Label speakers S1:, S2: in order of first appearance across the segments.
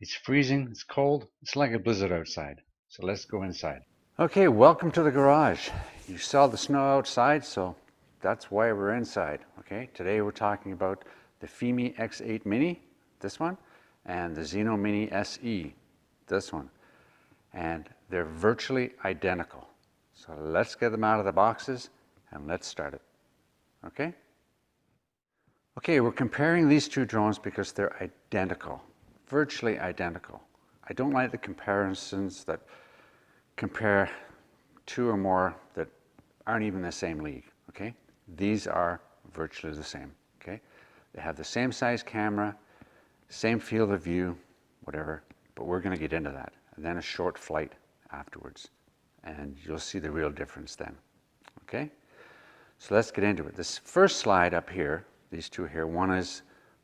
S1: It's freezing, it's cold, it's like a blizzard outside. So let's go inside.
S2: Okay, welcome to the garage. You saw the snow outside, so that's why we're inside. Okay, today we're talking about the Fimi X8 Mini, this one, and the Zino Mini SE, this one. And they're virtually identical. So let's get them out of the boxes and let's start it. Okay? Okay, we're comparing these two drones because they're identical, virtually identical. I don't like the comparisons that compare two or more that aren't even the same league, okay? These are virtually the same, okay? They have the same size camera, same field of view, whatever, but we're gonna get into that. And then a short flight afterwards. And you'll see the real difference then, okay? So let's get into it. This first slide up here, these two here, one is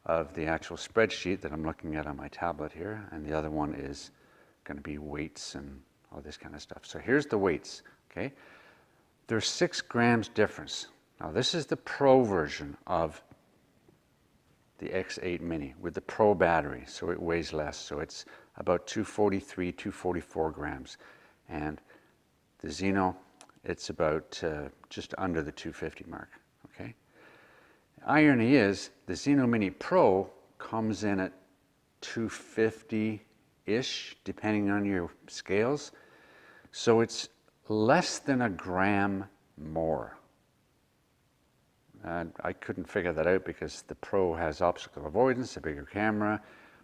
S2: of the actual spreadsheet that I'm looking at on my tablet here, and the other one is gonna be weights and all this kind of stuff. So here's the weights, okay? There's 6 grams difference. Now this is the Pro version of the X8 Mini with the Pro battery, so it weighs less. So it's about 243, 244 grams. And the Zino, it's about just under the 250 mark, okay? The irony is, the Zino Mini Pro comes in at 250-ish, depending on your scales. So it's less than a gram more. And I couldn't figure that out because the Pro has obstacle avoidance, a bigger camera,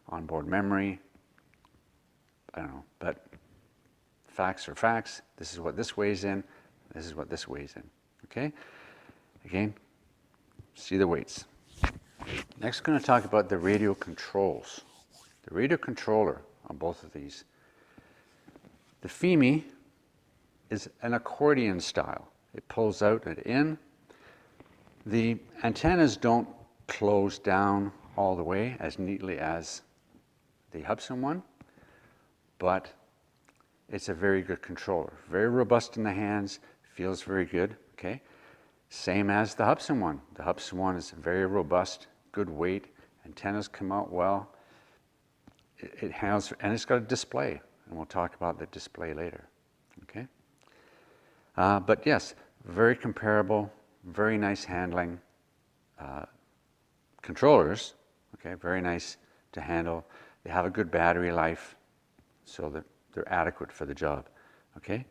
S2: onboard memory. I don't know, but facts are facts. This is what this weighs in. This is what this weighs in, okay? Again, see the weights. Next, we're going to talk about the radio controls. The radio controller on both of these. The Fimi is an accordion style. It pulls out and in. The antennas don't close down all the way as neatly as the HUBSAN one, but it's a very good controller. Very robust in the hands, feels very good, okay? Same as the HUBSAN one. The HUBSAN one is very robust, good weight, antennas come out well. It has, and it's got a display, and we'll talk about the display later, okay? But yes, very comparable, very nice handling. Controllers, okay, very nice to handle. They have a good battery life, so that they're adequate for the job, okay?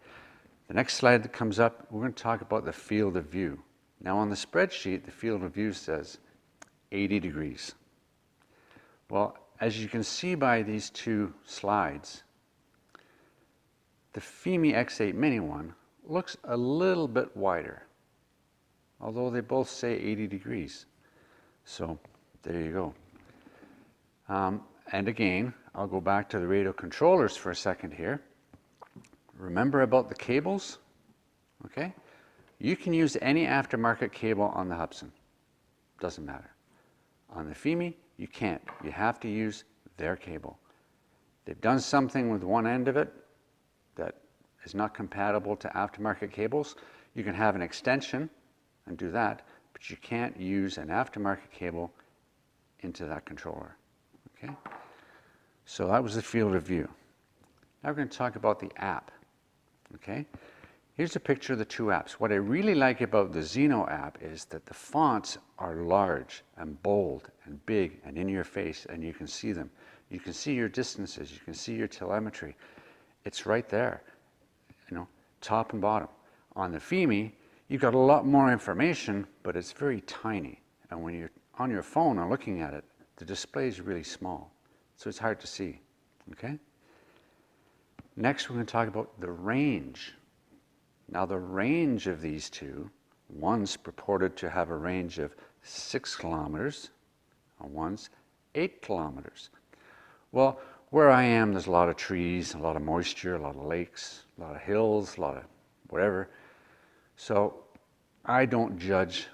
S2: The next slide that comes up, we're going to talk about the field of view. Now on the spreadsheet, the field of view says 80 degrees. Well, as you can see by these two slides, the Fimi X8 Mini one looks a little bit wider, although they both say 80 degrees. So there you go. And again, I'll go back to the radio controllers for a second here. Remember about the cables, okay? You can use any aftermarket cable on the HUBSAN, doesn't matter. On the Fimi, you can't. You have to use their cable. They've done something with one end of it that is not compatible to aftermarket cables. You can have an extension and do that, but you can't use an aftermarket cable into that controller, okay? So that was the field of view. Now we're going to talk about the app, okay? Here's a picture of the two apps. What I really like about the Zino app is that the fonts are large and bold and big and in your face, and you can see them. You can see your distances, you can see your telemetry. It's right there, you know, top and bottom. On the Fimi, you've got a lot more information, but it's very tiny. And when you're on your phone or looking at it, the display is really small. So it's hard to see, okay? Next, we're going to talk about the range. Now the range of these two, one's purported to have a range of 6 kilometers, and one's 8 kilometers. Well, where I am, there's a lot of trees, a lot of moisture, a lot of lakes, a lot of hills, a lot of whatever. So I don't judge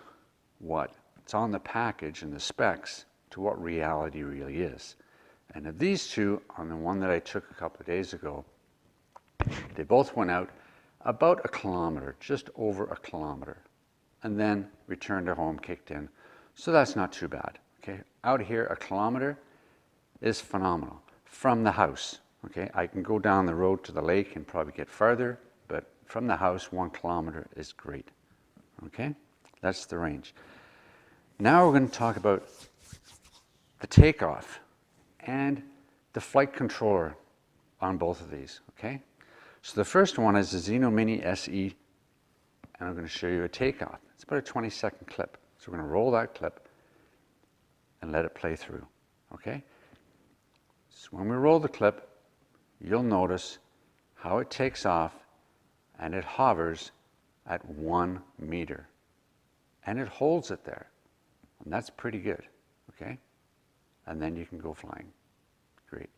S2: what's on the package and the specs to what reality really is. And of these two, on the one that I took a couple of days ago, they both went out about a kilometer, just over a kilometer, and then returned to home, kicked in. So that's not too bad, okay? Out here, a kilometer is phenomenal. from the house. Okay, I can go down the road to the lake and probably get farther, but from the house, 1 kilometer is great. Okay, that's the range. Now we're going to talk about the takeoff and the flight controller on both of these. Okay, so the first one is the Zino Mini SE, and I'm going to show you a takeoff. It's about a 20-second clip. So we're going to roll that clip and let it play through. Okay, so when we roll the clip, you'll notice how it takes off and it hovers at 1 meter. And it holds it there. And that's pretty good. Okay? And then you can go flying. Great.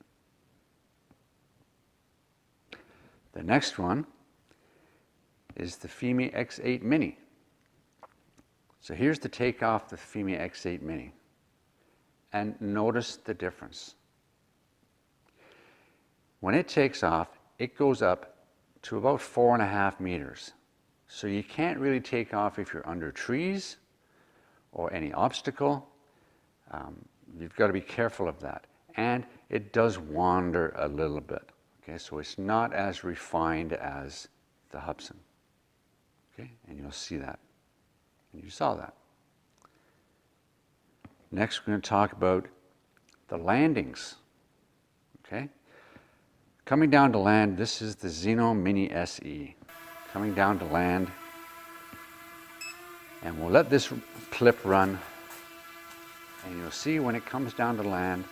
S2: The next one is the Fimi X8 Mini. So here's the takeoff, the Fimi X8 Mini. And notice the difference. When it takes off, it goes up to about 4.5 meters. So you can't really take off if you're under trees or any obstacle. You've got to be careful of that. And it does wander a little bit. Okay, so it's not as refined as the HUBSAN. Okay, and you'll see that. And you saw that. Next, we're going to talk about the landings. Okay. Coming down to land, this is the Zino Mini SE. Coming down to land, and we'll let this clip run, and you'll see when it comes down to land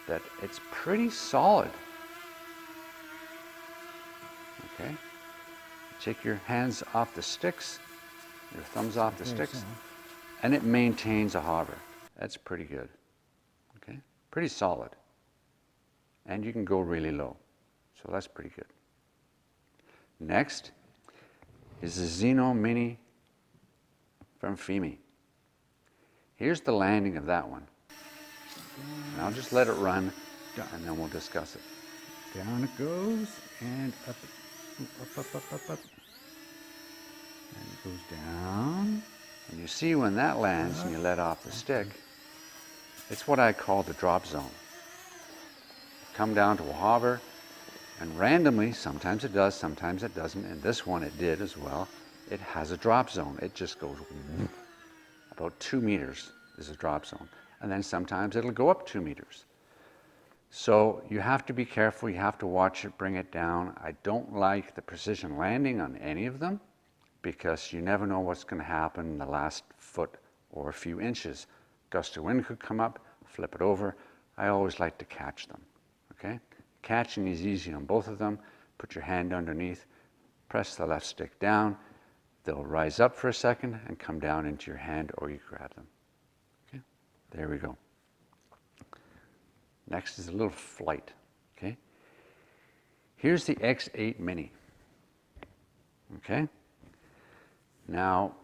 S2: that it's pretty solid. Okay, take your hands off the sticks, your thumbs off the sticks, and it maintains a hover. That's pretty good. Okay, pretty solid, and you can go really low. So that's pretty good. Next is the Zino Mini from Fimi. Here's the landing of that one. And I'll just let it run, and then we'll discuss it.
S3: Down it goes, and up, up. And it goes down.
S2: And you see when that lands and you let off the stick, it's what I call the drop zone. Come down to a hover, and randomly, sometimes it does, sometimes it doesn't, and this one it did as well. It has a drop zone. It just goes about 2 meters is a drop zone. And then sometimes it'll go up 2 meters. So you have to be careful, you have to watch it, bring it down. I don't like the precision landing on any of them because you never know what's going to happen in the last foot or a few inches. Gust of wind could come up, flip it over. I always like to catch them, okay? Catching is easy on both of them. Put your hand underneath, press the left stick down. They'll rise up for a second and come down into your hand, or you grab them. Okay, there we go. Next is a little flight. Okay, here's the X8 Mini. Okay, now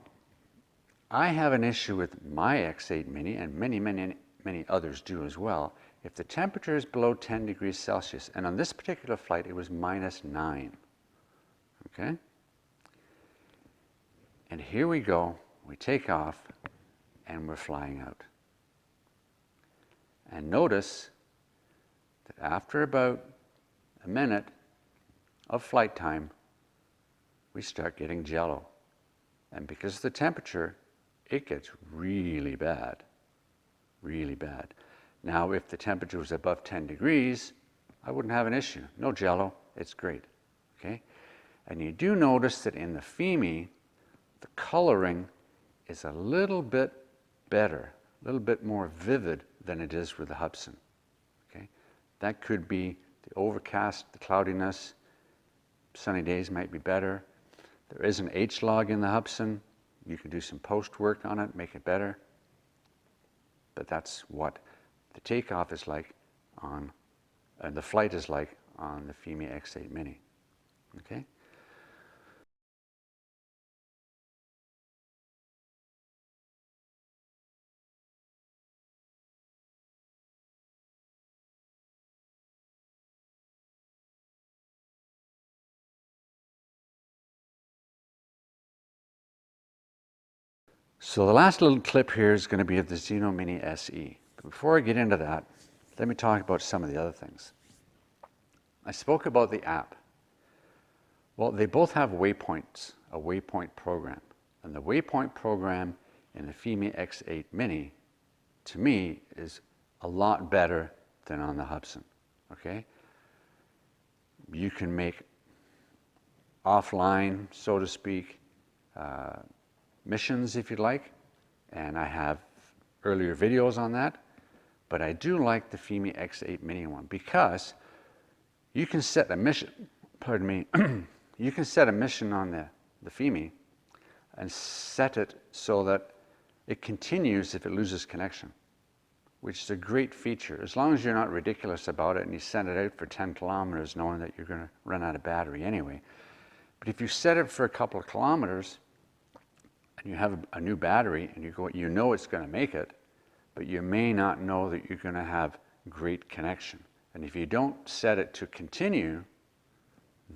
S2: I have an issue with my X8 Mini, and many others do as well. If the temperature is below 10 degrees Celsius, and on this particular flight it was -9, okay? And here we go, we take off, and we're flying out. And notice that after about a minute of flight time, we start getting jello. And because of the temperature, it gets really bad, really bad. Now, if the temperature was above 10 degrees, I wouldn't have an issue. No jello, it's great, okay? And you do notice that in the Fimi, the coloring is a little bit better, a little bit more vivid than it is with the HUBSAN, okay? That could be the overcast, the cloudiness. Sunny days might be better. There is an H-log in the HUBSAN. You can do some post work on it, make it better. But that's what the takeoff is like on, and the flight is like on the Fimi X8 Mini, okay? So the last little clip here is going to be of the Zino Mini SE. But before I get into that, let me talk about some of the other things. I spoke about the app. Well, they both have waypoints, a waypoint program. And the waypoint program in the Fimi X8 Mini, to me, is a lot better than on the HUBSAN, okay? You can make offline, so to speak, missions if you'd like, and I have earlier videos on that, but I do like the Fimi X8 Mini one because you can set a mission, pardon me, you can set a mission on the Fimi and set it so that it continues if it loses connection, which is a great feature. As long as you're not ridiculous about it and you send it out for 10 kilometers knowing that you're going to run out of battery anyway. But if you set it for a couple of kilometers and you have a new battery and you know it's going to make it, but you may not know that you're going to have great connection. And if you don't set it to continue,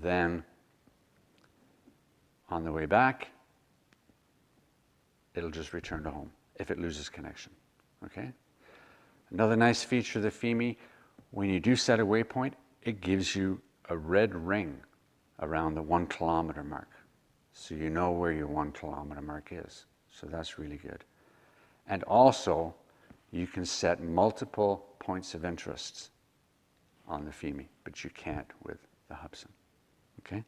S2: then on the way back, it'll just return to home if it loses connection, okay? Another nice feature of the Fimi, when you do set a waypoint, it gives you a red ring around the 1 kilometer mark. So you know where your 1 kilometer mark is. So that's really good. And also, you can set multiple points of interest on the Fimi, but you can't with the HUBSAN, okay?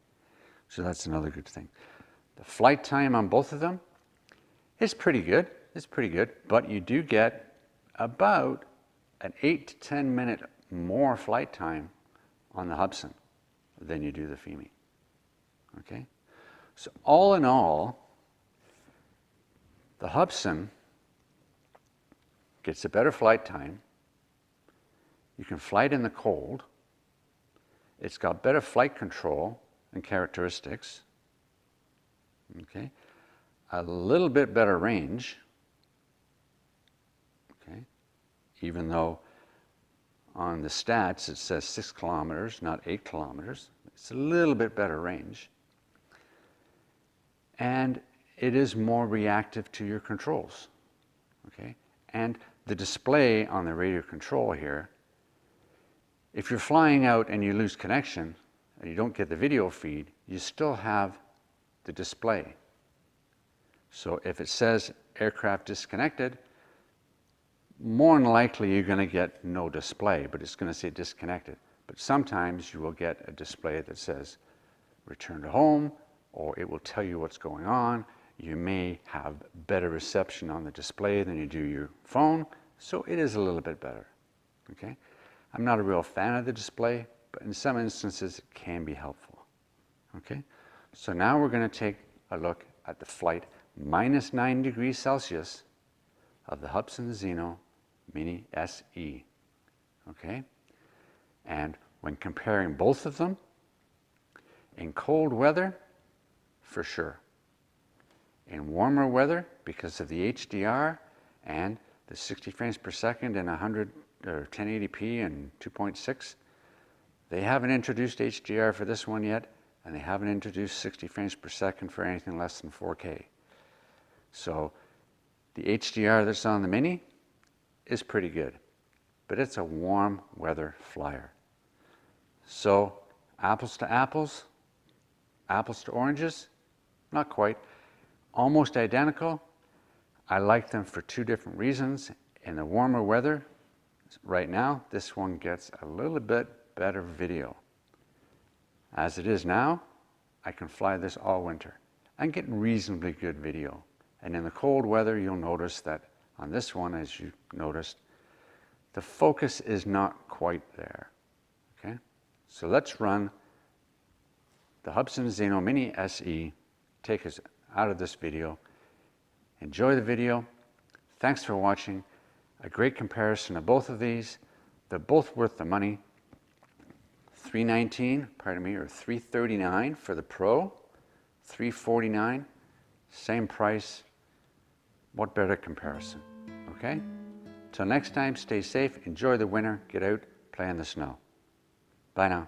S2: So that's another good thing. The flight time on both of them is pretty good. It's pretty good, but you do get about an 8 to 10 minute more flight time on the HUBSAN than you do the Fimi, okay? So all in all, the HUBSAN gets a better flight time. You can fly it in the cold. It's got better flight control and characteristics, okay? A little bit better range, okay? Even though on the stats it says 6 kilometers, not 8 kilometers. It's a little bit better range. And it is more reactive to your controls, okay? And the display on the radio control here, if you're flying out and you lose connection and you don't get the video feed, you still have the display. So if it says aircraft disconnected, more than likely you're going to get no display, but it's going to say disconnected. But sometimes you will get a display that says return to home, or it will tell you what's going on. You may have better reception on the display than you do your phone, so it is a little bit better, okay? I'm not a real fan of the display, but in some instances it can be helpful, okay? So now we're going to take a look at the flight minus 9 degrees Celsius of the HUBSAN Zino Mini SE, okay? And when comparing both of them, in cold weather, for sure. In warmer weather, because of the HDR and the 60 frames per second and 100 or 1080p and 2.6, they haven't introduced HDR for this one yet, and they haven't introduced 60 frames per second for anything less than 4K. So the HDR that's on the Mini is pretty good, but it's a warm weather flyer. So apples to apples, apples to oranges, not quite. Almost identical. I like them for 2 different reasons. In the warmer weather, right now, this one gets a little bit better video. As it is now, I can fly this all winter and get reasonably good video. And in the cold weather, you'll notice that on this one, as you noticed, the focus is not quite there, okay? So let's run the HUBSAN Zino Mini SE, take us out of this video. Enjoy the video. Thanks for watching. A great comparison of both of these. They're both worth the money. $319, pardon me, or $339 for the Pro, $349, same price. What better comparison, okay? Till next time, stay safe, enjoy the winter, get out, play in the snow. Bye now.